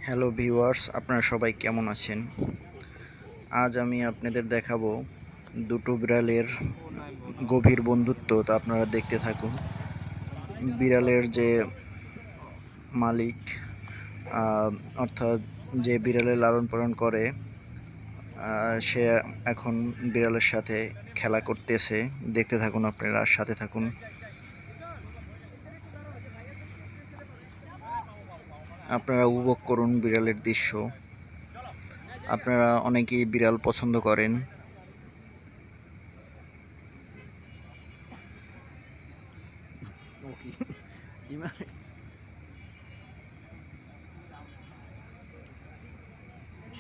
Hello viewers, আপনারা সবাই কেমন আছেন? আজ আমি আপনাদের দেখাবো দুটো বিড়ালের গভীর বন্ধুত্ব। তা আপনারা দেখতে থাকুন। বিড়ালের যে মালিক, আহ, অর্থাৎ যে বিড়ালের লালন পালন করে, সে এখন বিড়ালের সাথে খেলা করতেছে। দেখতে থাকুন, আপনারা সাথে থাকুন। আপনারা উপভোগ করুন বিড়ালের দৃশ্য। আপনারা অনেকেই বিড়াল পছন্দ করেন।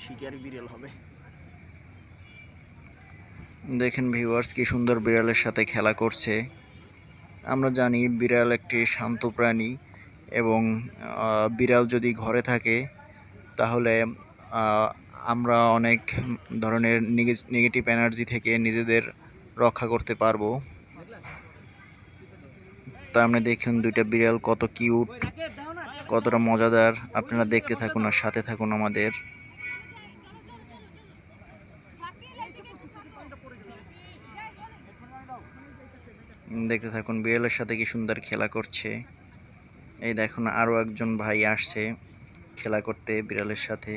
শিকারি বিড়াল হবে। দেখেন ভিউয়ার্স, কি সুন্দর বিড়ালের সাথে খেলা করছে। আমরা জানি বিড়াল একটি শান্ত প্রাণী এবং বিড়াল যদি ঘরে থাকে তাহলে আমরা অনেক ধরনের নেগেটিভ এনার্জি থেকে নিজেদের রক্ষা করতে পারবো। তা আপনি দেখুন দুইটা বিড়াল কত কিউট, কতটা মজাদার। আপনারা দেখতে থাকুন আর সাথে থাকুন আমাদের। দেখতে থাকুন বিড়ালের সাথে কি সুন্দর খেলা করছে। এই দেখুন আরো একজন ভাই আসছে খেলা করতে বিড়ালের সাথে।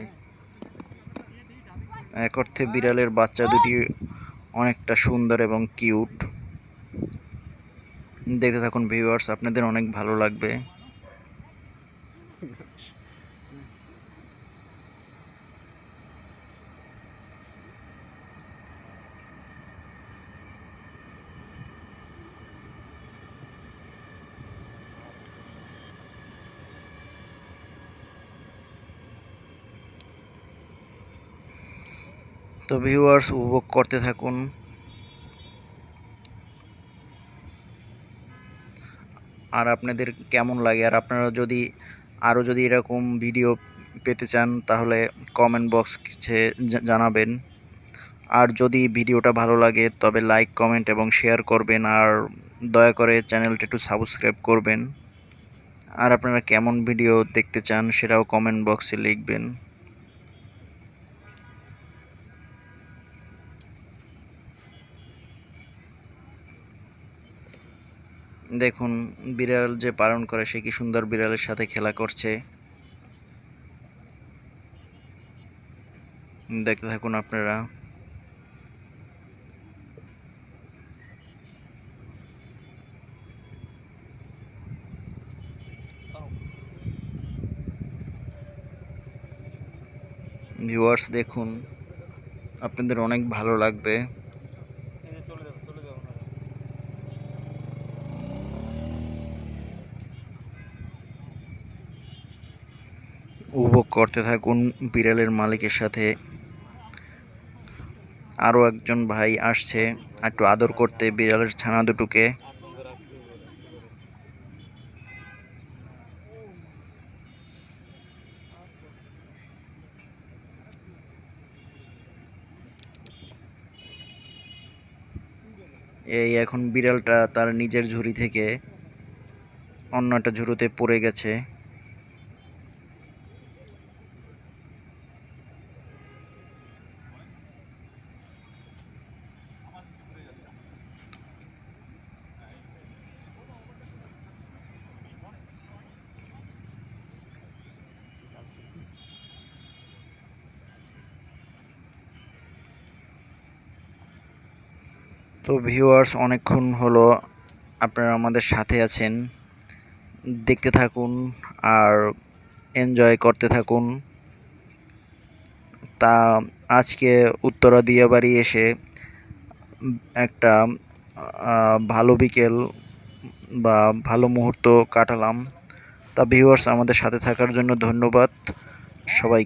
এক অর্থে বিড়ালের বাচ্চা দুটি অনেকটা সুন্দর এবং কিউট। দেখতে থাকুন ভিউয়ার্স, আপনাদের অনেক ভালো লাগবে। তো ভিউয়ার্স, উপভোগ করতে থাকুন। আর আপনাদের কেমন লাগে, আর আপনারা যদি আরও যদি এরকম ভিডিও পেতে চান তাহলে কমেন্ট বক্সে জানাবেন। আর যদি ভিডিওটা ভালো লাগে তবে লাইক, কমেন্ট এবং শেয়ার করবেন। আর দয়া করে চ্যানেলটা একটু সাবস্ক্রাইব করবেন। আর আপনারা কেমন ভিডিও দেখতে চান সেটাও কমেন্ট বক্সে লিখবেন। দেখুন বিড়াল যে পালন করে সে কি সুন্দর বিড়ালের সাথে খেলা করছে। দেখতে থাকুন আপনারা। ভিউয়ার্স দেখুন, আপনাদের অনেক ভালো লাগবে। উপভোগ করতে থাকুন বিড়ালের মালিকের সাথে। আরও একজন ভাই আসছে একটু আদর করতে বিড়ালের ছানা দুটোকে। এই এখন বিড়ালটা তার নিজের ঝুড়ি থেকে অন্য একটা ঝুড়িতে পড়ে গেছে। তো ভিউয়ার্স, অনেকক্ষণ হলো আপনারা আমাদের সাথে আছেন। দেখতে থাকুন আর এনজয় করতে থাকুন। তা আজকে উত্তরা দিয়াবাড়ি এসে একটা ভালো বিকেল বা ভালো মুহূর্ত কাটালাম। তা ভিউয়ার্স, আমাদের সাথে থাকার জন্য ধন্যবাদ সবাই।